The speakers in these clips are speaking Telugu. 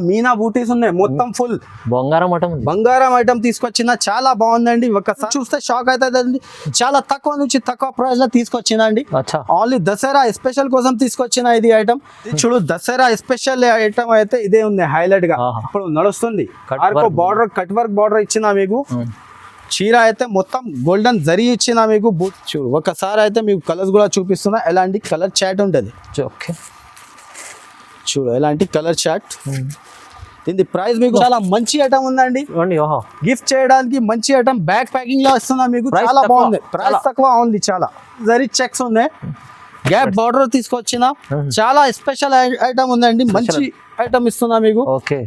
మీనా బూటీస్ ఉన్నాయి మొత్తం ఫుల్ బంగారం ఐటమ్ తీసుకొచ్చిన చాలా బాగుందండి. ఒకసారి చూస్తే షాక్ అవుతుందండి. చాలా తక్కువ నుంచి తక్కువ ప్రైస్ లో తీసుకొచ్చిందండి. ఓన్లీ దసరా స్పెషల్ కోసం తీసుకొచ్చిన ఇది ఐటమ్. చూడు దసరా స్పెషల్ ఐటమ్ అయితే ఇదే ఉంది హైలైట్ గా ఇప్పుడు నడుస్తుంది. బార్డర్ కట్ వర్క్ బార్డర్ ఇచ్చిన మీకు చీర అయితే మొత్తం గోల్డెన్ జరీ ఇచ్చిన మీకు చూడు. ఒకసారి అయితే మీకు కలర్స్ కూడా చూపిస్తున్నా. ఎలాంటి కలర్ చాట్ ఉంటుంది చూడు, ఎలాంటి కలర్ చాట్. దీని ప్రైస్ మీకు చాలా మంచి ఐటమ్ ఉందండి. గిఫ్ట్ చేయడానికి మంచి ఐటమ్. బ్యాగ్ ప్యాకింగ్ లో వస్తుందా మీకు. చాలా బాగుంది. ప్రైస్ తక్కువ ఉంది. చాలా జరీ చెక్స్ ఉన్నాయి. గ్యాప్ బార్డర్ తీసుకొచ్చిన చాలా స్పెషల్ ఐటమ్ ఉందండి. మంచి ఐటమ్ ఇస్తున్నా మీకు.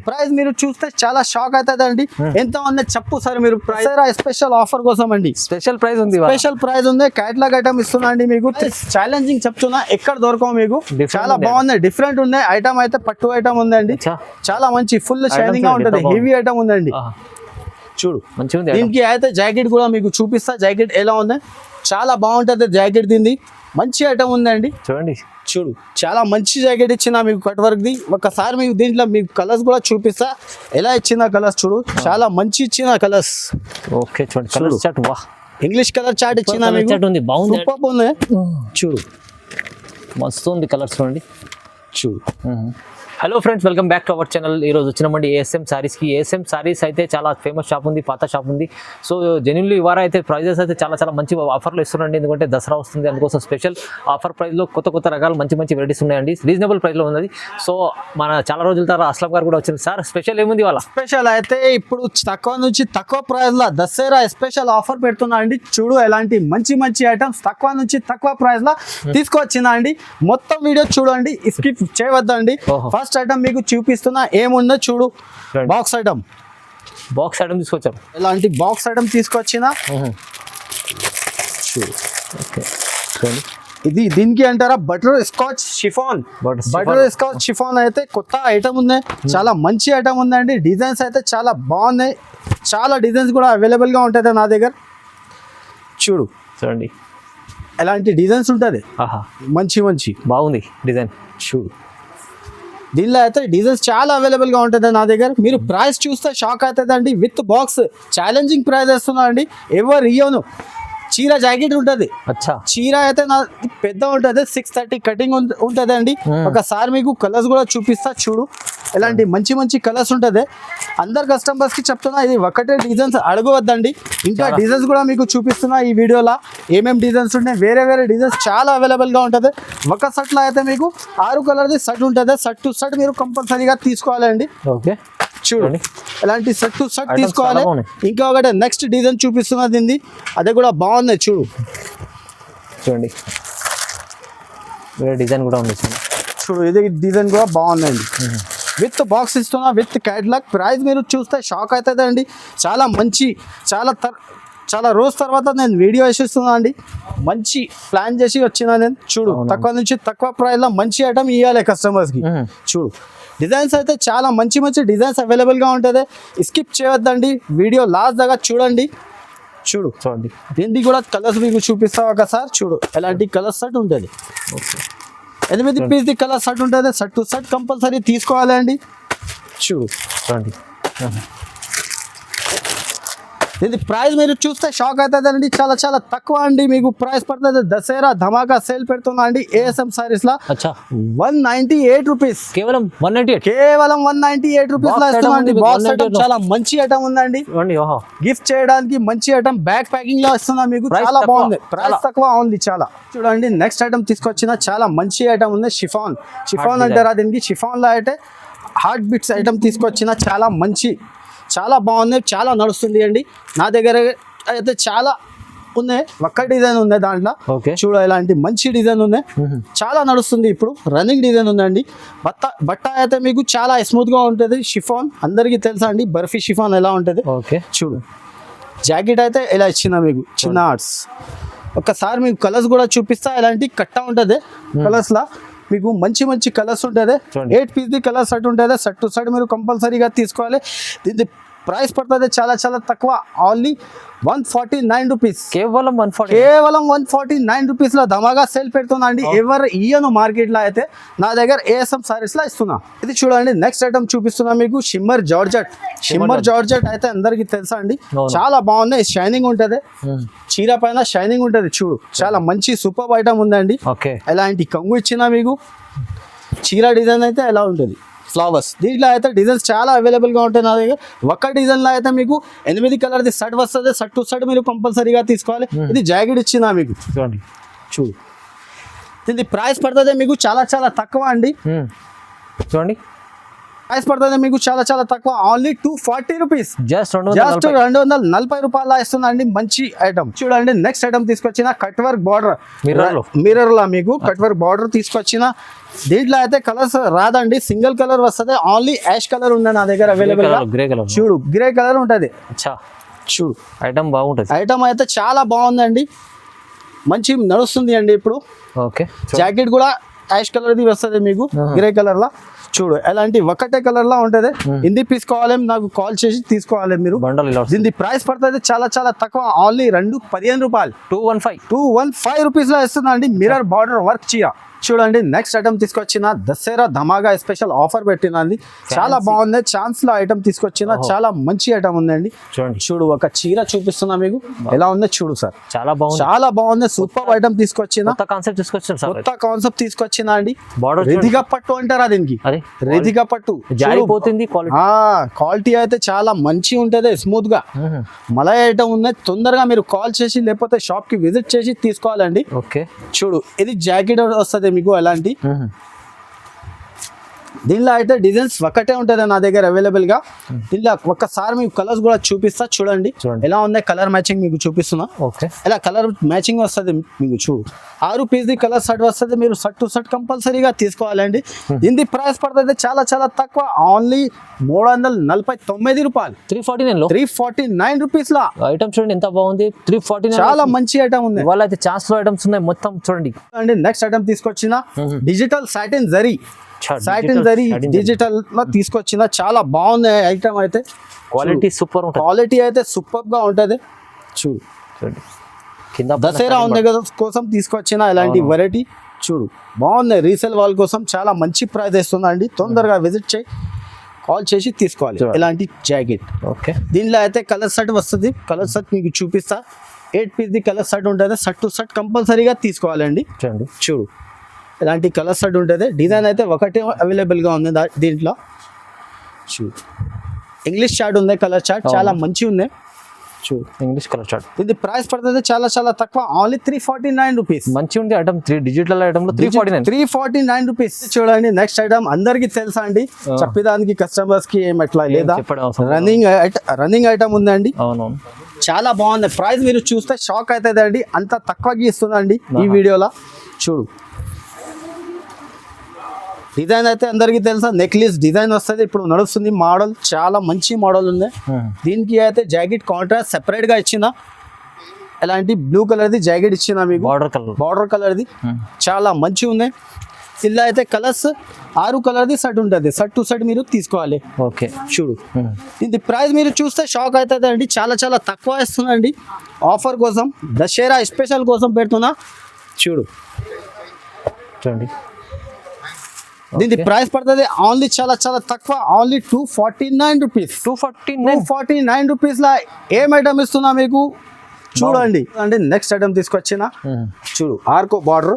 ప్రైస్ మీరు చూస్తే చాలా షాక్ అవుతుందండి. ఎంత ఉంది చెప్పు సార్ మీరు. ప్రైస్ స్పెషల్ ఆఫర్ కోసం అండి. స్పెషల్ ప్రైస్ ఉంది. క్యాటలాగ్ ఐటమ్ ఇస్తున్నా అండి మీకు. ఛాలెంజింగ్ చెప్తున్నా, ఎక్కడ దొరకవు మీకు. చాలా బాగుంది. డిఫరెంట్ ఉన్నాయి. ఐటమ్ అయితే పట్టు ఐటమ్ ఉందండి. చాలా మంచి ఫుల్ షైనింగ్ గా ఉంటుంది. హెవీ ఐటమ్ ఉందండి. చూడు దీనికి అయితే జాకెట్ కూడా మీకు చూపిస్తా. జాకెట్ ఎలా ఉంది, చాలా బాగుంటది జాకెట్. దీన్ని మంచి ఐటమ్ ఉందండి. చూడు చాలా మంచి జాకెట్ ఇచ్చిన మీకు కట్ వర్క్ ది. ఒకసారి మీకు దీంట్లో మీకు కలర్స్ కూడా చూపిస్తా. ఎలా ఇచ్చిన కలర్స్ చూడు, చాలా మంచి ఇచ్చిన కలర్స్. ఇంగ్లీష్ కలర్ చార్ట్ ఇచ్చిన చూడు, మస్తు ఉంది కలర్స్ చూడండి. చూడు hello friends, welcome back to our channel. ఈరోజు వచ్చినామండి ఏఎస్ఎం సారీస్కి. ఏఎస్ఎం సారీస్ అయితే చాలా ఫేమస్ షాప్ ఉంది, పాత షాప్ ఉంది. సో జెన్యున్లీ ఇవాళ అయితే ప్రైజెస్ అయితే చాలా మంచి ఆఫర్లు ఇస్తున్నాండి. ఎందుకంటే దసరా వస్తుంది, అందుకోసం స్పెషల్ ఆఫర్ ప్రైస్లో కొత్త రకాలు మంచి వెరైటీస్ ఉన్నాయండి. రీజనబుల్ ప్రైస్లో ఉన్నది. సో మన చాలా రోజుల తర్వాత అస్లాం గారు కూడా వచ్చింది. సార్ స్పెషల్ ఏముంది వాళ్ళ? స్పెషల్ అయితే ఇప్పుడు తక్కువ నుంచి తక్కువ ప్రైస్లో దసరా స్పెషల్ ఆఫర్ పెడుతున్నా అండి. చూడు ఎలాంటి మంచి ఐటమ్స్ తక్కువ నుంచి తక్కువ ప్రైస్లో తీసుకొచ్చిందా అండి. మొత్తం వీడియో చూడండి, స్కిప్ చేయవద్దండి. ఫస్ట్ ఐటమ్ మీకు చూపిస్తున్నా. ఏముందో చూడు. బాక్స్ ఐటమ్ తీసుకొచ్చాం. ఇలాంటి బాక్స్ ఐటమ్ తీసుకొచ్చినా చూడు. ఇది దీనికి అంటారా బటర్ స్కాచ్ షిఫాన్ అయితే కొత్త ఐటమ్ ఉంది. చాలా మంచి ఐటమ్ ఉందండి. డిజైన్స్ అయితే చాలా బాగున్నాయి. చాలా డిజైన్స్ కూడా అవైలబుల్ గా ఉంటుంది నా దగ్గర. చూడండి ఎలాంటి డిజైన్స్ ఉంటుంది. మంచి బాగుంది డిజైన్. చూడు దీనిలో అయితే డిజైన్స్ చాలా అవైలబుల్ గా ఉంటుంది నా దగ్గర. మీరు ప్రైస్ చూస్తే షాక్ అవుతుంది అండి. విత్ బాక్స్ ఛాలెంజింగ్ ప్రైస్ వేస్తున్నా అండి. ఎవరు ఇయ్యను. చీర జాకెట్ ఉంటుంది. చీర అయితే నా పెద్ద ఉంటుంది. 630 కటింగ్ ఉంటుంది అండి. ఒకసారి మీకు కలర్స్ కూడా చూపిస్తా. చూడు ఇలాంటి మంచి కలర్స్ ఉంటుంది. అందరు కస్టమర్స్ కి చెప్తున్నా, ఇది ఒకటే డిజైన్స్ అడగవద్దండి. ఇంకా డిజైన్స్ కూడా మీకు చూపిస్తున్నా ఈ వీడియోలో. ఏమేమి డిజైన్స్ ఉంటాయి, వేరే డిజైన్స్ చాలా అవైలబుల్ గా ఉంటుంది. ఒక సెట్ లో అయితే మీకు 6 కలర్ది సెట్ ఉంటుంది. సెట్ టు సెట్ మీరు కంపల్సరీగా తీసుకోవాలండి. చూడండి ఇలాంటి సెట్ టు సెట్ తీసుకోవాలి. ఇంకా ఒకటి నెక్స్ట్ డిజైన్ చూపిస్తున్నది దీన్ని, అదే కూడా బాగుంది. చూడండి డిజైన్ కూడా ఉంది. చూడు ఇది డిజైన్ కూడా బాగుందండి. విత్ బాక్స్ ఇస్తున్నా, విత్ క్యాటలాగ్. ప్రైస్ మీరు చూస్తే షాక్ అవుతుంది అండి. చాలా మంచి చాలా రోజు తర్వాత నేను వీడియో వేసిస్తున్నా అండి. మంచి ప్లాన్ చేసి వచ్చినా నేను. చూడు తక్కువ నుంచి తక్కువ ప్రైస్ లో మంచి ఐటమ్ ఇవ్వాలి కస్టమర్స్ కి. చూడు డిజైన్స్ అయితే చాలా మంచి డిజైన్స్ అవైలబుల్ గా ఉంటుంది. స్కిప్ చేయొద్దండి. వీడియో లాస్ట్ దాకా చూడండి. చూడండి దీనికి కూడా కలర్స్ మీకు చూపిస్తా ఒకసారి. చూడు ఎలాంటి కలర్ సెట్ ఉంటుంది. 8 పీస్ కలర్ సెట్ ఉంటుంది. సెట్ టు సెట్ కంపల్సరీ తీసుకోవాలండి. చూడండి దీని ప్రైస్ మీరు చూస్తే షాక్ అవుతుందండి. చాలా తక్కువ అండి. మీకు ప్రైస్ పడుతుంది. దసరా ధమాకా సేల్ పెడుతున్నా అండి ఏఎస్ఎం సారీస్ లా. 198 రూపీస్. కేవలం 198 రూపీస్ లో ఇస్తున్నాండి. బాక్స్ ఐటమ్ చాలా మంచి ఐటమ్ ఉందండి. గిఫ్ట్ చేయడానికి మంచి ఐటమ్. బ్యాగ్ ప్యాకింగ్ లో ఇస్తున్నా మీకు. చాలా బాగుంది. ప్రైస్ తక్కువ ఉంది చాలా. చూడండి నెక్స్ట్ ఐటమ్ తీసుకొచ్చిన చాలా మంచి ఐటమ్ ఉంది. షిఫాన్ అంటారా దీనికి. షిఫాన్ లో అయితే హార్ట్ బిట్స్ ఐటమ్ తీసుకొచ్చిన చాలా బాగుంది. చాలా నడుస్తుంది అండి. నా దగ్గర అయితే చాలా ఉన్నాయి. ఒక్క డిజైన్ ఉంది దాంట్లో. చూడ ఇలాంటి మంచి డిజైన్ ఉన్నాయి. చాలా నడుస్తుంది. ఇప్పుడు రన్నింగ్ డిజైన్ ఉందండి. బట్ట అయితే మీకు చాలా స్మూత్ గా ఉంటుంది. షిఫాన్ అందరికి తెలుసా అండి. బర్ఫీ షిఫాన్ ఎలా ఉంటుంది. చూడు జాకెట్ అయితే ఇలా ఇచ్చిన మీకు చిన్న ఆర్ట్స్. ఒకసారి మీకు కలర్స్ కూడా చూపిస్తా. ఇలాంటి కట్ట ఉంటుంది కలర్స్ లా. మీకు మంచి కలర్స్ ఉంటుంది. 8 పీస్ కలర్ సెట్ ఉంటుంది. సెట్ టు సెట్ మీరు కంపల్సరీగా తీసుకోవాలి. దీని ప్రైస్ పడుతుంది చాలా చాలా తక్కువ, ఓన్లీ 149 రూపీస్. కేవలం 140. కేవలం 149 రూపీస్ లో ధమాగా సేల్ పెడుతున్నా అండి. ఎవరు ఇయ్యను మార్కెట్ లో అయితే నా దగ్గర ఏఎస్ఎం సారీస్ లో ఇస్తున్నా. ఇది చూడండి నెక్స్ట్ ఐటమ్ చూపిస్తున్నా మీకు, షిమ్మర్ జార్జెట్. షిమ్మర్ జార్జెట్ అయితే అందరికి తెలుసా అండి, చాలా బాగుంది, షైనింగ్ ఉంటది, చీర పైన షైనింగ్ ఉంటది. చూడు చాలా మంచి సూపర్ ఐటమ్ ఉందండి. ఓకే, ఎలాంటి కంగు ఇచ్చినా మీకు, చీర డిజైన్ అయితే ఎలా ఉంటుంది, ఫ్లవర్స్. దీంట్లో అయితే డిజైన్స్ చాలా అవైలబుల్గా ఉంటాయి నా దగ్గర. ఒక్క డిజైన్లో అయితే మీకు 8 కలర్ది షర్ట్ వస్తుంది, షర్ట్ టు షర్ట్ మీరు కంపల్సరీగా తీసుకోవాలి. ఇది జాకెట్ ఇచ్చిందా మీకు, చూడండి చూడు. దీని ప్రైస్ పడుతుంది మీకు చాలా చాలా తక్కువ అండి. చూడండి ప్రైస్ పడుతుంది మీకు చాలా చాలా తక్కువ, ఓన్లీ 240 రూపీస్. జస్ట్ జస్ట్ 240 రూపాయల ఇస్తుందండి. మంచి ఐటమ్. చూడండి నెక్స్ట్ ఐటమ్ తీసుకొచ్చిన కట్ వర్క్ బార్డర్, మిర్రర్ లా మీకు కట్ వర్క్ బార్డర్ తీసుకొచ్చిన. దీంట్లో అయితే కలర్స్ రాదండి, సింగిల్ కలర్ వస్తుంది, ఓన్లీ యాష్ కలర్ ఉంది నా దగ్గర అవైలబుల్ గా. గ్రే కలర్, చూడు గ్రే కలర్ ఉంటది. చూడు ఐటమ్ బాగుంటుంది, ఐటమ్ అయితే చాలా బాగుందండి, మంచి నడుస్తుంది అండి ఇప్పుడు. ఓకే, జాకెట్ కూడా యాష్ కలర్ ది వస్తుంది మీకు, గ్రే కలర్ లా. చూడు ఎలాంటి ఒకటే కలర్ లా ఉంటది. ఇది తీసుకోవాలి నాకు కాల్ చేసి తీసుకోవాలి మీరు. దీని ప్రైస్ పడుతుంది చాలా చాలా తక్కువ, ఓన్లీ 215 రూపాయలు. 215 రూపీస్ లో ఇస్తుందా అండి, మిర్రర్ బార్డర్ వర్క్ చీర. చూడండి నెక్స్ట్ ఐటమ్ తీసుకొచ్చిన దసరా ధమాగా స్పెషల్ ఆఫర్ పెట్టినండి, చాలా బాగుంది. ఛాన్స్ లో ఐటమ్ తీసుకొచ్చిన, చాలా మంచి ఐటమ్ ఉందండి. చూడండి, చూడు ఒక చీర చూపిస్తున్నా మీకు, ఎలా ఉందో చూడు సార్, చాలా బాగుంది, చాలా బాగుంది. సూపర్ ఐటమ్ తీసుకొచ్చిన, కొత్త కాన్సెప్ట్ తీసుకొచ్చిన అండి. రిధిగా పట్టు అంటారా దీనికి, రిధిగా పట్టు జారిపోతుంది. క్వాలిటీ అయితే చాలా మంచి ఉంటది, స్మూత్ గా. మలై ఐటమ్ ఉంది, తొందరగా మీరు కాల్ చేసి లేకపోతే షాప్ కి విజిట్ చేసి తీసుకోవాలండి. ఓకే, చూడు ఇది జాకెట్ వస్తుంది మీకు ఎలాంటి. దీనిలో అయితే డిజైన్స్ ఒకటే ఉంటుంది నా దగ్గర అవైలబుల్ గా. దీనిలో ఒక్కసారి మీకు కలర్స్ కూడా చూపిస్తా, చూడండి ఎలా ఉంది. కలర్ మ్యాచింగ్ మీకు చూపిస్తున్నా. ఓకే, ఇలా కలర్ మ్యాచింగ్ వస్తుంది మీకు. చూడు 6 పీస్ కలర్ షర్ట్ వస్తుంది, మీరు షర్ట్ టు షర్ట్ కంపల్సరీగా తీసుకోవాలండి. దీని ప్రైస్ పడుతుంది చాలా చాలా తక్కువ, ఓన్లీ 349 రూపాయలు. 349 రూపీస్ లా ఐటమ్ చూడండి ఎంత బాగుంది. 349 చాలా మంచి ఐటమ్ ఉంది. వాళ్ళైతే ఛాన్స్ లో ఐటమ్స్ ఉన్నాయి మొత్తం. చూడండి అండి నెక్స్ట్ ఐటమ్ తీసుకొచ్చిన digital satin zari. Satin zari digital లో తీసుకొచ్చిన, చాలా బాగుంది ఐటమ్ అయితే. క్వాలిటీ సూపర్ ఉంటుంది, క్వాలిటీ అయితే సూపర్ గా ఉంటది. చూడు కింద దసరా ఉంది కదా కోసం తీసుకొచ్చిన ఇలాంటి వెరైటీ. చూడు బాగుంది, రీసేల్ వాళ్ళ కోసం చాలా మంచి ప్రైస్ ఇస్తుందండి. తొందరగా విజిట్ చేయి, కాల్ చేసి తీసుకోవాలి. ఇలాంటి జాకెట్. ఓకే, దీనిలో అయితే కలర్ షర్ట్ వస్తుంది. కలర్ షర్ట్ మీకు చూపిస్తా. 8 పీస్ కలర్ షర్ట్ ఉంటుంది, షర్ట్ టు షర్ట్ కంపల్సరీగా తీసుకోవాలండి. చూడు ఇలాంటి కలర్ షర్ట్ ఉంటుంది. డిజైన్ అయితే ఒకటే అవైలబుల్గా ఉంది దీంట్లో. చూడు ఇంగ్లీష్ చార్ట్ ఉంది, కలర్ చార్ట్ చాలా మంచి ఉంది. చూడు ఇంగ్లీష్ కలర్ చార్ట్. ఇది ప్రైస్ పడుతుంది చాలా చాలా తక్కువ, ఓన్లీ 349 రూపీస్. మంచి ఉంది ఐటమ్. డిజిటల్ ఐటమ్ లో 349 రూపీస్. చూడండి నెక్స్ట్ ఐటమ్ అందరికి తెలుసా అండి, చెప్పడానికి కస్టమర్స్ కి ఏం ఎట్లా లేదా, రన్నింగ్ ఐటమ్ ఉందండి. అవునవును, చాలా బాగుంది. ప్రైస్ మీరు చూస్తే షాక్ అవుతుంది అండి, అంత తక్కువకి ఇస్తుందండి ఈ వీడియోలో. చూడు డిజైన్ అయితే అందరికి తెలుసా, నెక్లెస్ డిజైన్ వస్తుంది, ఇప్పుడు నడుస్తుంది మోడల్, చాలా మంచి మోడల్ ఉంది. దీనికి అయితే జాకెట్ కాంట్రాస్ట్ సెపరేట్ గా ఇచ్చిన, ఎలాంటి బ్లూ కలర్ ది జాకెట్ ఇచ్చిన మీకు, బార్డర్ కలర్ ది, చాలా మంచి ఉంది. ఇలా అయితే కలర్స్ 6 కలర్ ది షర్ట్ ఉంటుంది, షర్ట్ టు షర్ట్ మీరు తీసుకోవాలి. ఓకే, చూడు ఇది ప్రైస్ మీరు చూస్తే షాక్ అవుతుంది అండి, చాలా చాలా తక్కువ ఇస్తుందండి. ఆఫర్ కోసం, దసరా స్పెషల్ కోసం పెడుతున్నా. చూడండి దీని ప్రైస్ పడుతుంది ఓన్లీ చాలా చాలా తక్కువ, ఓన్లీ 249 రూపీస్. 249 రూపీస్ లా ఏం ఐటమ్ ఇస్తున్నా మీకు, చూడండి. అంటే నెక్స్ట్ ఐటమ్ తీసుకొచ్చిన, చూడు ఆర్కో బార్డర్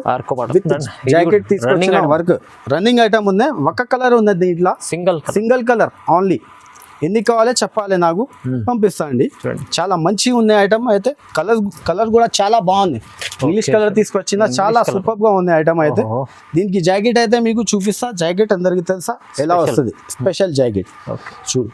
విత్ జాకెట్ తీసుకొచ్చిన, వర్క్ రన్నింగ్ ఐటమ్ ఉంది. ఒక కలర్ ఉంది దీంట్లో, సింగిల్ కలర్ ఓన్లీ. ఎన్ని కావాలో చెప్పాలి నాకు, పంపిస్తా అండి. చాలా మంచిగా ఉంది ఐటమ్ అయితే. కలర్ కూడా చాలా బాగుంది, ఇంగ్లీష్ కలర్ తీసుకొచ్చిన, చాలా సూపర్ గా ఉంది ఐటమ్ అయితే. దీనికి జాకెట్ అయితే మీకు చూపిస్తా. జాకెట్ అందరికి తెలుసా ఎలా వస్తుంది, స్పెషల్ జాకెట్. చూడు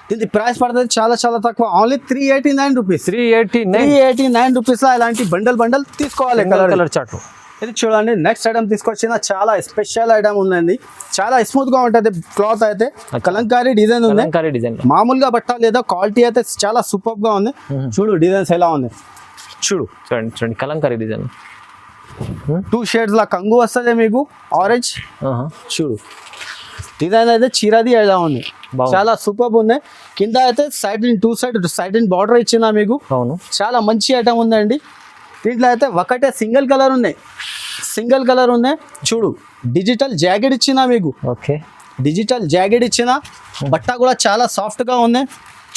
దీనికి ప్రైస్ పడుతుంది చాలా చాలా తక్కువ, ఓన్లీ 389 రూపీస్. 389 రూపీస్ లో ఇలాంటి బండల్ తీసుకోవాలి కలర్ చార్ట్. ఇది చూడండి నెక్స్ట్ ఐటమ్ తీసుకొచ్చిన, చాలా స్పెషల్ ఐటమ్ ఉందండి, చాలా స్మూత్ గా ఉంటది క్లాత్ అయితే. కలంకారీ డిజైన్ ఉంది, మామూలుగా బట్ట లేదా, క్వాలిటీ అయితే చాలా సూపర్ గా ఉంది. చూడు డిజైన్స్ ఎలా ఉంది, చూడండి కలంకారీ డిజైన్. 2 షేడ్స్ లా కంగు వస్తుంది మీకు, ఆరెంజ్. చూడు డిజైన్ అయితే చీరది ఎలా ఉంది, చాలా సూపర్ ఉన్నాయి. కింద అయితే సైడ్ బార్డర్ ఇచ్చిన మీకు అవును చాలా మంచి ఐటమ్ ఉందండి. దీంట్లో అయితే ఒకటే సింగిల్ కలర్ ఉన్నాయి చూడు. డిజిటల్ జాకెట్ ఇచ్చిన మీకు, ఓకే డిజిటల్ జాకెట్ ఇచ్చిన బట్ట కూడా చాలా సాఫ్ట్ గా ఉంది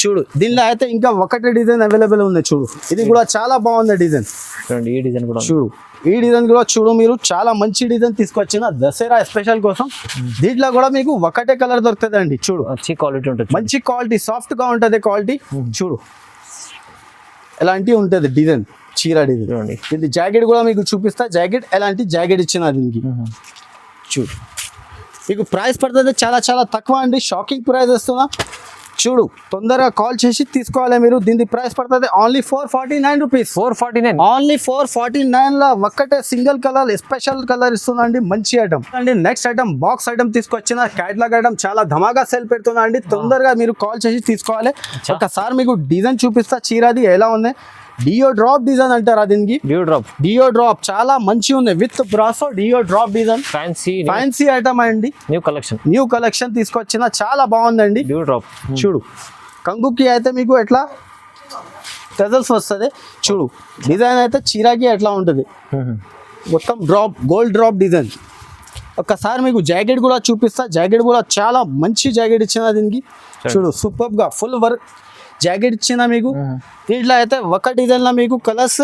చూడు. దీనిలో అయితే ఇంకా ఒకటే డిజైన్ అవైలబుల్ ఉంది చూడు. ఇది కూడా చాలా బాగుంది డిజైన్. చూడండి ఈ డిజైన్ కూడా చూడు, ఈ డిజైన్ కూడా చూడు మీరు. చాలా మంచి డిజైన్ తీసుకొచ్చిన దసరా స్పెషల్ కోసం. దీంట్లో కూడా మీకు ఒకటే కలర్ దొరుకుతుంది అండి చూడు. మంచి క్వాలిటీ ఉంటుంది, మంచి క్వాలిటీ, సాఫ్ట్ గా ఉంటది క్వాలిటీ చూడు. ఎలాంటి ఉంటది డిజైన్, చీర డిజైన్. చూడండి ఇది జాకెట్ కూడా మీకు చూపిస్తా. జాకెట్ ఎలాంటి జాకెట్ ఇచ్చిన దీనికి చూడు. మీకు ప్రైస్ పడుతుంది చాలా తక్కువ అండి. షాకింగ్ ప్రైస్ ఇస్తున్నా చూడు. తొందరగా కాల్ చేసి తీసుకోవాలి మీరు. దీని ప్రైస్ పడుతుంది ఓన్లీ 449 రూపీస్. 449 ఓన్లీ 449 లో ఒక్కటే సింగిల్ కలర్ స్పెషల్ కలర్ ఇస్తుందండి. మంచి ఐటమ్ అండి. నెక్స్ట్ ఐటమ్ బాక్స్ ఐటమ్ తీసుకొచ్చిన క్యాటలాగ్ ఐటమ్ చాలా ధమాగా సేల్ పెడుతున్నా అండి. తొందరగా మీరు కాల్ చేసి తీసుకోవాలి. ఒకసారి మీకు డిజైన్ చూపిస్తా. చీరది ఎలా ఉంది. డియో డ్రాప్ డిజైన్ అంటారా దీనికి. డియో డ్రాప్ చాలా మంచి ఉంది. విత్ బ్రాసో డియో డ్రాప్ డిజైన్. ఫ్యాన్సీ ఐటమ్ అండి. న్యూ కలెక్షన్ తీసుకొచ్చిన చాలా బాగుందండి. డియో డ్రాప్ చూడు. కంగుకి అయితే మీకు ఎట్లా టెజల్స్ వస్తుంది చూడు. డిజైన్ అయితే చీరాకి ఎట్లా ఉంటుంది. మొత్తం గోల్డ్ డ్రాప్ డిజైన్. ఒక్కసారి మీకు జాకెట్ కూడా చూపిస్తా. జాకెట్ కూడా చాలా మంచి జాకెట్ ఇచ్చిన దీనికి చూడు. సూపర్ గా ఫుల్ వర్క్ జాకెట్ ఇచ్చిన మీకు. దీంట్లో అయితే ఒక డిజైన్ లో మీకు కలర్స్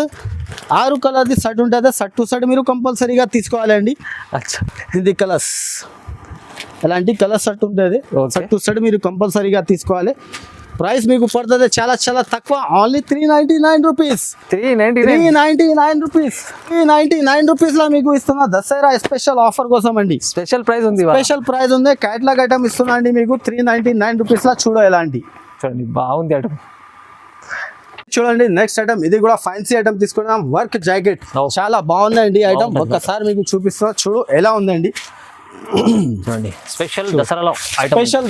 6 కలర్ది షర్ట్ ఉంటుంది. షర్ట్ టు షర్ట్ మీరు కంపల్సరీగా తీసుకోవాలండి. ఇది కలర్స్ ఎలాంటి కలర్ షర్ట్ ఉంటుంది. షర్ట్ టు షర్ట్ మీరు కంపల్సరీగా తీసుకోవాలి. ప్రైస్ మీకు పడుతుంది చాలా తక్కువ. Only 399 rupees. 399 రూపీస్. 399 రూపీస్ లో మీకు ఇస్తున్నా దసరా స్పెషల్ ఆఫర్ కోసం అండి. స్పెషల్ ప్రైస్ ఉంది. క్యాటలాగ్ ఐటమ్ ఇస్తున్నా అండి మీకు 399 రూపీస్ లో. చూడ ఎలాంటి చూడండి బాగుంది ఐటమ్. చూడండి నెక్స్ట్ ఐటమ్. ఇది కూడా ఫ్యాన్సీ ఐటమ్ తీసుకున్నాం. వర్క్ జాకెట్ చాలా బాగుందండి ఐటమ్. ఒక్కసారి మీకు చూపిస్తా చూడు ఎలా ఉందండి. చూడండి స్పెషల్ దసరాలో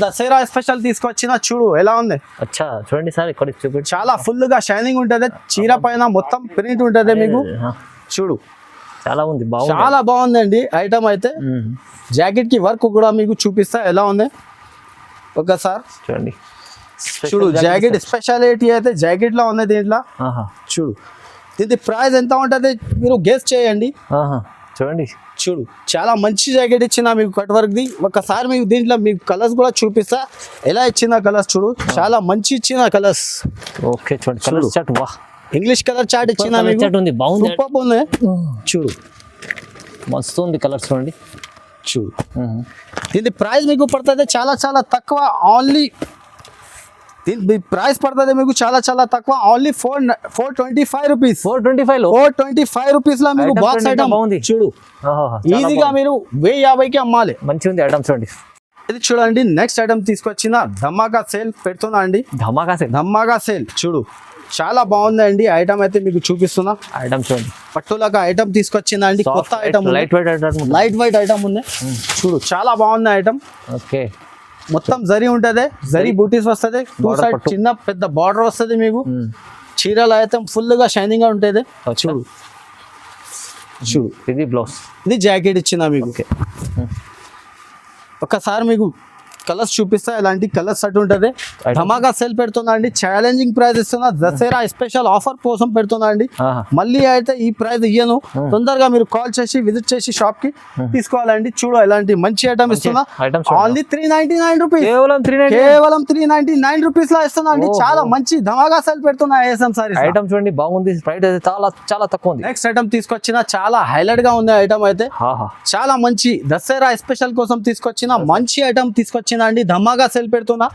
దసరా స్పెషల్ తీసుకొచ్చిన చూడు ఎలా ఉంది. అచ్చా చూడండి సార్ ఇక్కడ చూపించండి. చాలా ఫుల్ గా షైనింగ్ ఉంటది. చీర పైన మొత్తం ప్రింట్ ఉంటది మీకు చూడు. చాలా ఉంది, చాలా బాగుందండి ఐటమ్ అయితే. జాకెట్ కి వర్క్ కూడా మీకు చూపిస్తా ఎలా ఉంది. ఒకసారి చూడండి చూడు. జాకెట్ స్పెషాలిటీ అయితే జాకెట్ లో ఉంది దీంట్లో చూడు. దీని ప్రైస్ ఎంత ఉంటది మీరు గెస్ చేయండి. చూడు చాలా మంచి జాకెట్ ఇచ్చిన మీకు కట్ వర్క్ ది. ఒకసారి మీకు దీంట్లో మీకు కలర్స్ కూడా చూపిస్తా ఎలా ఇచ్చిన కలర్స్ చూడు. చాలా మంచి ఇచ్చిన కలర్స్. ఓకే చూడండి ఇంగ్లీష్ కలర్ చార్ట్ ఇచ్చిన మీకు. సూపర్ ఉంది చూడు. మస్తు ఉంది కలర్స్ చూడండి చూడు. దీని ప్రైస్ మీకు పడుతుంది చాలా తక్కువ. ఓన్లీ దీని ప్రైస్ పడుతుంది మీకు చాలా తక్కువ. Only 425 rupees. 425 రూపీస్ లో మీకు బాక్స్ ఐటమ్ చూడు. ఈజీగా మీరు 1050కి అమ్మాలి. మంచిగా ఉంది ఐటమ్ చూడండి. ఇది చూడండి నెక్స్ట్ ఐటమ్ తీసుకొచ్చిన ధమాకా సేల్ పెడుతున్నా అండి. ధమాకా సేల్ చూడు. చాలా బాగుందండి ఐటమ్ అయితే మీకు చూపిస్తున్నా. ఐటమ్ చూడండి పట్టులాగా ఐటమ్ తీసుకొచ్చిందా అండి. కొత్త ఐటమ్, లైట్ వెయిట్ ఐటమ్ ఉంది చూడు. చాలా బాగుంది ఐటమ్. ఓకే మొత్తం జరీ ఉంటది. జరీ బూటీస్ వస్తుంది. 2 సైడ్ చిన్న పెద్ద బార్డర్ వస్తుంది మీకు. చీరలు అయితే ఫుల్ గా షైనింగ్ గా ఉంటది చూడు. ఇది బ్లౌజ్, ఇది జాకెట్ ఇచ్చిన మీకు. ఒకసారి మీకు కలర్స్ చూపిస్తా. ఎలాంటి కలర్స్ అటు ఉంటది. ధమాకా సేల్ పెడుతున్నా అండి. ఛాలెంజింగ్ ప్రైస్ ఇస్తున్నా. దసరా స్పెషల్ ఆఫర్ కోసం పెడుతున్నా అండి. మళ్ళీ అయితే ఈ ప్రైస్ ఇయ్యను. తొందరగా మీరు కాల్ చేసి విజిట్ చేసి షాప్ కి తీసుకోవాలండి. చూడు ఎలాంటి మంచి ఐటమ్ ఇస్తున్నా. Only 399 rupees. కేవలం 399 రూపీస్ లో ఇస్తున్నా అండి. చాలా మంచి ధమాకా సేల్ పెడుతున్నా ఏఎస్ఎం సారీస్. ఐటమ్ చూడండి బాగుంది. ప్రైస్ అయితే చాలా తక్కువ ఉంది. నెక్స్ట్ ఐటమ్ తీసుకొచ్చిన చాలా హైలైట్ గా ఉంది ఐటమ్ అయితే. చాలా మంచి దసరా స్పెషల్ కోసం తీసుకొచ్చిన మంచి ఐటమ్ తీసుకొచ్చిన అండి. ధమాగా సేల్ పెడుతున్నా.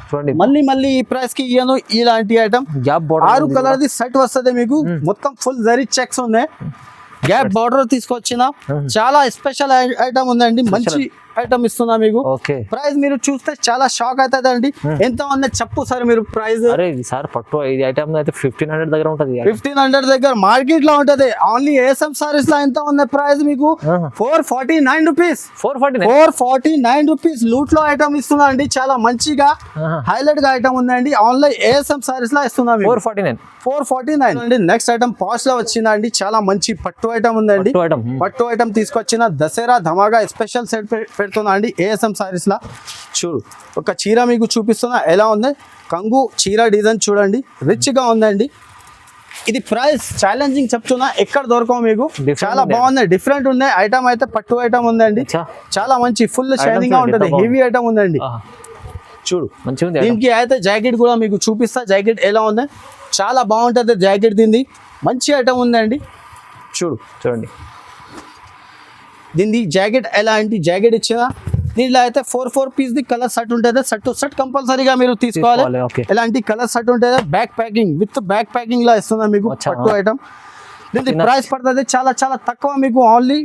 మళ్ళీ ఈ ప్రైస్ కి ఇయ్యను. ఇలాంటి ఐటమ్ 6 కలర్ ది సెట్ వస్తుంది మీకు. మొత్తం ఫుల్ జరీ చెక్స్ ఉన్నాయి. గ్యాప్ బార్డర్ తీసుకొచ్చిన చాలా స్పెషల్ ఐటమ్ ఉందండి. మంచి ఐటమ్ ఇస్తున్నా మీకు. ప్రైస్ మీరు చూస్తే చాలా షాక్ అవుతుంది అండి. ఎంత ఉంది చెప్పు సార్ మీరు ప్రైస్. సార్ పట్టు ఇది ఐటమ్ అయితే 1500 దగ్గర ఉంటది. 1500 దగ్గర మార్కెట్ లో ఉంటది. ఓన్లీ ఏఎస్ఎం సారీస్ లో ఎంత ఉంది ప్రైస్ మీకు. 449 రూపీస్. 449 రూపీస్ లూట్ లో ఐటమ్ ఇస్తున్నా అండి. చాలా మంచిగా హైలైట్ గా ఐటమ్ ఉందండి. ఆన్లైన్ ఏఎస్ఎం సారీస్ లో ఇస్తున్నా 449 అండి. నెక్స్ట్ ఐటమ్ పాస్ లో వచ్చిందండి. చాలా మంచి పట్టు ఐటమ్ ఉందండి. పట్టు ఐటమ్ తీసుకొచ్చిన దసరా ధమాగా స్పెషల్ సెట్ పెడుతున్నా అండి ఏఎస్ఎం సారీస్ లా. చూడు ఒక చీర మీకు చూపిస్తున్నా ఎలా ఉంది. కంగు చీర డిజైన్ చూడండి, రిచ్ గా ఉందండి. ఇది ప్రైస్ ఛాలెంజింగ్ చెప్తున్నా, ఎక్కడ దొరకవు మీకు. చాలా బాగుంది, డిఫరెంట్ ఉంది. ఐటమ్ అయితే పట్టు ఐటమ్ ఉందండి, చాలా మంచి ఫుల్ షైనింగ్ గా ఉంటుంది. హెవీ ఐటమ్ ఉందండి. చూడు దీనికి అయితే జాకెట్ కూడా మీకు చూపిస్తా. జాకెట్ ఎలా ఉంది, చాలా బాగుంటుంది జాకెట్. దీన్ని మంచి ఐటమ్ ఉందండి. చూడండి దీన్ని జాకెట్ ఎలా అంటే జాకెట్ ఇచ్చిన దీంట్లో అయితే 4 పీస్ ది కలర్ సెట్ ఉంటుంది. సెట్ టు సెట్ కంపల్సరీగా మీరు తీసుకోవాలి. ఎలాంటి కలర్ సెట్ ఉంటుంది. Back packing with back packing లో ఇస్తుంది మీకు పట్టు ఐటమ్. దీని ప్రైస్ పడుతుంది చాలా చాలా తక్కువ మీకు, ఓన్లీ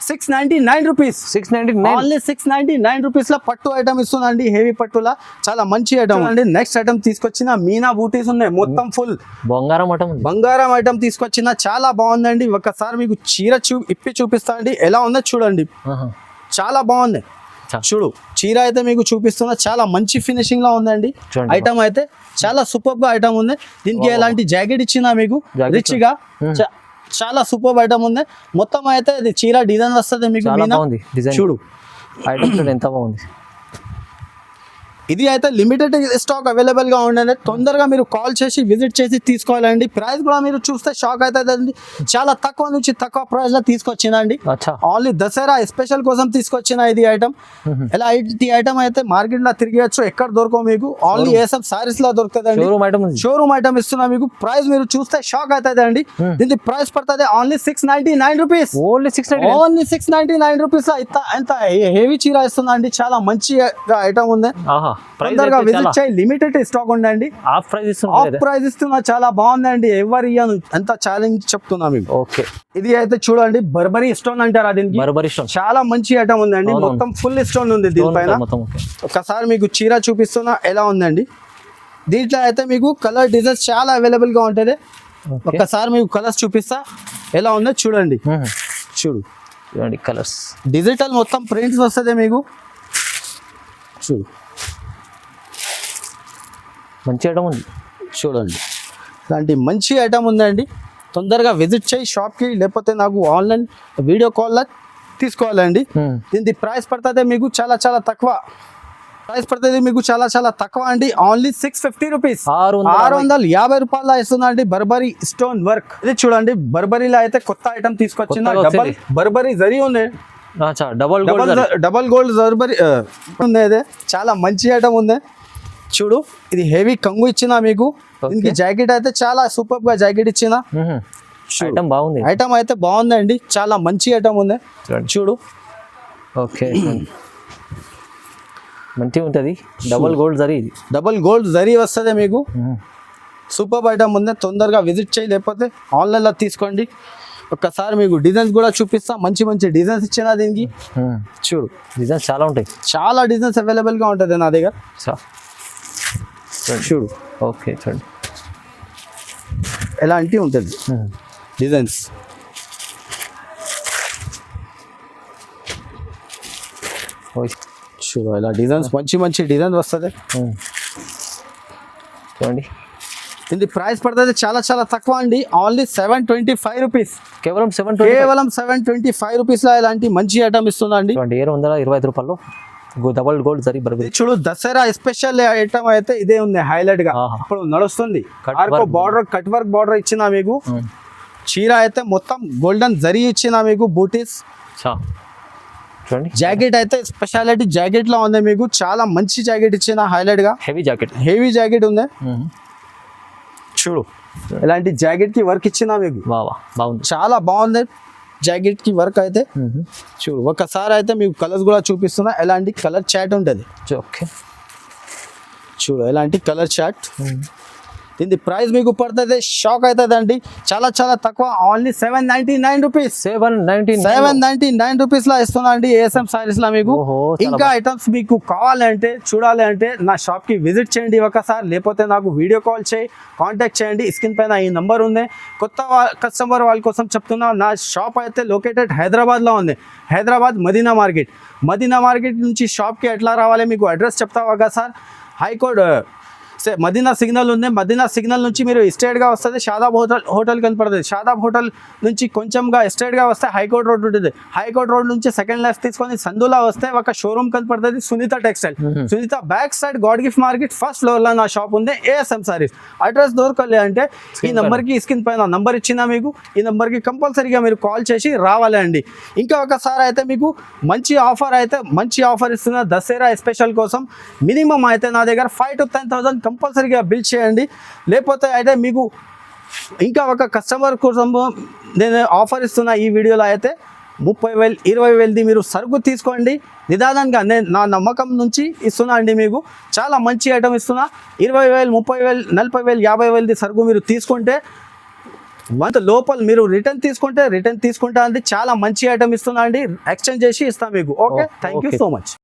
699 రూపీస్. 699 ఓన్లీ 699 రూపీస్ లో పట్టు ఐటమ్ ఇస్తుందండి. హెవీ పట్టులా చాలా మంచి ఐటమ్ అండి. నెక్స్ట్ ఐటమ్ తీసుకొచ్చిన మీనా బూటీస్ ఉన్నాయి, మొత్తం ఫుల్ బంగారం ఐటమ్ తీసుకొచ్చిన, చాలా బాగుందండి. ఒకసారి మీకు చీర ఇప్పి చూపిస్తా అండి, ఎలా ఉందో చూడండి. చాలా బాగుంది. చూడు చీర అయితే మీకు చూపిస్తున్నా, చాలా మంచి ఫినిషింగ్ లో ఉందండి. ఐటమ్ అయితే చాలా సూపర్ గా ఐటమ్ ఉంది. దీనికి ఎలాంటి జాకెట్ ఇచ్చినా మీకు రిచ్ గా చాలా సూపర్ ఐటమ్ ఉంది. మొత్తం అయితే ఇది చీర డిజైన్ వస్తుంది మీకు. చూడు ఐటమ్ ఎంత బాగుంది. ఇది అయితే లిమిటెడ్ స్టాక్ అవైలబుల్ గా ఉండేది. తొందరగా మీరు కాల్ చేసి విజిట్ చేసి తీసుకోవాలండి. ప్రైస్ కూడా మీరు చూస్తే షాక్ అవుతుందండి. చాలా తక్కువ నుంచి తక్కువ ప్రైస్ లో తీసుకొచ్చిందండి. ఓన్లీ దసరా స్పెషల్ కోసం తీసుకొచ్చిన ఇది ఐటమ్. ఇలా ఈ ఐటమ్ అయితే మార్కెట్ లో తిరిగేయచ్చు, ఎక్కడ దొరకవు మీకు. ఓన్లీ ఏఎస్ఎం సారీస్ లో దొరుకుతుంది. షోరూమ్ ఐటమ్ ఇస్తున్నా మీకు. ప్రైస్ మీరు చూస్తే షాక్ అవుతుంది అండి. దీనికి ప్రైస్ పడుతుంది ఓన్లీ 699 రూపీస్. ఓన్లీ 699 రూపీస్ లో ఎంత హెవీ చీర ఇస్తుందండి. చాలా మంచి ఐటమ్ ఉంది. తొందరగా విజిట్ చేయి, లిమిటెడ్ స్టాక్ ఉండండి. ఆఫ్ ప్రైస్ ఇస్తున్నా, చాలా బాగుందండి. ఎవరు ఇయ్యను, ఎంత ఛాలెంజ్ చెప్తున్నా మీకు. ఓకే ఇది అయితే చూడండి బర్బరీ స్టోన్ అంటారా దీనికి. చాలా మంచి ఐటమ్ ఉందండి, మొత్తం ఫుల్ స్టోన్ ఉంది దీనిపైన. ఒకసారి మీకు చీర చూపిస్తున్నా ఎలా ఉందండి. దీంట్లో అయితే మీకు కలర్ డిజైన్స్ చాలా అవైలబుల్ గా ఉంటుంది. ఒక్కసారి మీకు కలర్స్ చూపిస్తా ఎలా ఉందో చూడండి. చూడండి కలర్స్ డిజిటల్ మొత్తం ప్రింట్స్ వస్తుంది మీకు. చూడు మంచి ఐటమ్ ఉంది. చూడండి ఇలాంటి మంచి ఐటమ్ ఉందండి. తొందరగా విజిట్ చేయి షాప్కి, లేకపోతే నాకు ఆన్లైన్ వీడియో కాల్లో తీసుకోవాలండి. దీని ప్రైస్ పడుతుంది మీకు చాలా చాలా తక్కువ. చాలా తక్కువ అండి. Only 650 rupees. 650 రూపాయల ఇస్తుందండి. Burberry stone work. ఇది చూడండి బర్బరీలో అయితే కొత్త ఐటమ్ తీసుకొచ్చింది. డబల్ బర్బరీ జరీ ఉంది, డబల్ గోల్డ్ బర్బరీ ఉంది. అదే చాలా మంచి ఐటమ్ ఉంది. చూడు ఇది హెవీ కంగు ఇచ్చిన మీకు. దీనికి జాకెట్ అయితే చాలా సూపర్ గా జాకెట్ ఇచ్చిన. ఐటమ్ బాగుంది. ఐటమ్ అయితే బాగుందండి, చాలా మంచి ఐటమ్ ఉంది. చూడు ఓకే మంచిగా ఉంటుంది. డబల్ గోల్డ్ జరీ వస్తుంది మీకు. సూపర్ ఐటమ్ ఉంది. తొందరగా విజిట్ చేయి, లేకపోతే ఆన్లైన్లో తీసుకోండి. ఒక్కసారి మీకు డిజైన్స్ కూడా చూపిస్తా. మంచి మంచి డిజైన్స్ ఇచ్చిన దీనికి. చూడు డిజైన్స్ చాలా ఉంటాయి, చాలా డిజైన్స్ అవైలబుల్ గా ఉంటుంది నా దగ్గర. చూడు ఓకే చూడండి ఎలాంటి ఉంటుంది డిజైన్స్. చూడు ఇలా డిజైన్స్ మంచి మంచి డిజైన్స్ వస్తుంది. చూడండి దీని ప్రైస్ పడుతుంది చాలా చాలా తక్కువ అండి. Only 725 rupees. కేవలం 725 రూపీస్ లో ఇలాంటి మంచి ఐటమ్ ఇస్తుందండి. 725 రూపాయలు డబల్ గోల్డ్ జరీ బర్బరీ. చూడు దసరా స్పెషల్ ఐటమ్ అయితే ఇదే ఉంది హైలైట్ గా ఇప్పుడు నడుస్తుంది. బార్డర్ కట్ వర్క్ బార్డర్ ఇచ్చిన మీకు. చీర అయితే మొత్తం గోల్డెన్ జరీ ఇచ్చిన మీకు. బూటీస్ చూడండి. జాకెట్ అయితే స్పెషాలిటీ జాకెట్ లో ఉంది మీకు. చాలా మంచి జాకెట్ ఇచ్చిన హైలైట్ గా. హెవీ జాకెట్ ఉంది. చూడు ఇలాంటి జాకెట్ కి వర్క్ ఇచ్చిన మీకు. బాగుంది, చాలా బాగుంది జాకెట్ కి వర్క్ అయితే. చూడు ఒకసారి అయితే మీకు కలర్స్ కూడా చూపిస్తున్నా. ఎలాంటి కలర్ చాట్ ఉంటుంది. ఓకే చూడు ఎలాంటి కలర్ చాట్. దీని ప్రైస్ మీకు పడుతుంది షాక్ అవుతుంది అండి. చాలా చాలా తక్కువ. Only 799 rupees. 799 రూపీస్ లో ఇస్తున్నా అండి ఏఎస్ఎం సారీస్ లో మీకు. ఇంకా ఐటమ్స్ మీకు కావాలంటే చూడాలి అంటే నా షాప్ కి విజిట్ చేయండి ఒకసారి, లేకపోతే నాకు వీడియో కాల్ చేయి, కాంటాక్ట్ చేయండి. స్క్రీన్ పైన ఈ నంబర్ ఉంది. కొత్త కస్టమర్ వాళ్ళ కోసం చెప్తున్నా, నా షాప్ అయితే లొకేటెడ్ హైదరాబాద్ లో ఉంది. హైదరాబాద్ మదీనా మార్కెట్ నుంచి షాప్ కి ఎట్లా రావాలి మీకు అడ్రస్ చెప్తావా సార్. హైకోర్ట్ మదీనా సిగ్నల్ ఉంది, మదీనా సిగ్నల్ నుంచి మీరు ఎస్టేట్గా వస్తుంది షాదాబ్ హోటల్ కనపడుతుంది. షాదాబ్ హోటల్ నుంచి కొంచెంగా ఎస్టేట్గా వస్తే హైకోర్ట్ రోడ్ ఉంటుంది. హైకోర్ట్ రోడ్ నుంచి సెకండ్ లెఫ్ట్ తీసుకొని సందులా వస్తే ఒక షోరూమ్ కనపడుతుంది Sunitha textile. Sunitha back side God gift market first floor లో నా షాప్ ఉంది ASM సారీస్. అడ్రస్ దొరకలే అంటే ఈ నెంబర్కి స్క్రీన్ పైన నంబర్ ఇచ్చిన మీకు, ఈ నెంబర్కి కంపల్సరీగా మీరు కాల్ చేసి రావాలి అండి. ఇంకా ఒకసారి అయితే మీకు మంచి ఆఫర్ ఇస్తున్న దసరా స్పెషల్ కోసం మినిమం అయితే నా దగ్గర 5,000 to 10,000 కంపల్సరీగా బిల్ చేయండి. లేకపోతే అయితే మీకు ఇంకా ఒక కస్టమర్ కోసం నేను ఆఫర్ ఇస్తున్న ఈ వీడియోలో అయితే 30,000 20,000ది మీరు సరుకు తీసుకోండి. నిదానంగా నేను నా నమ్మకం నుంచి ఇస్తున్నా అండి. మీకు చాలా మంచి ఐటమ్ ఇస్తున్నా. 20,000 30,000 40,000 50,000ది సరుకు మీరు తీసుకుంటే మంత్ లోపల మీరు రిటర్న్ తీసుకుంటా అండి. చాలా మంచి ఐటమ్ ఇస్తున్నా అండి. ఎక్స్చేంజ్ చేసి ఇస్తాం మీకు. Okay, thank you so much.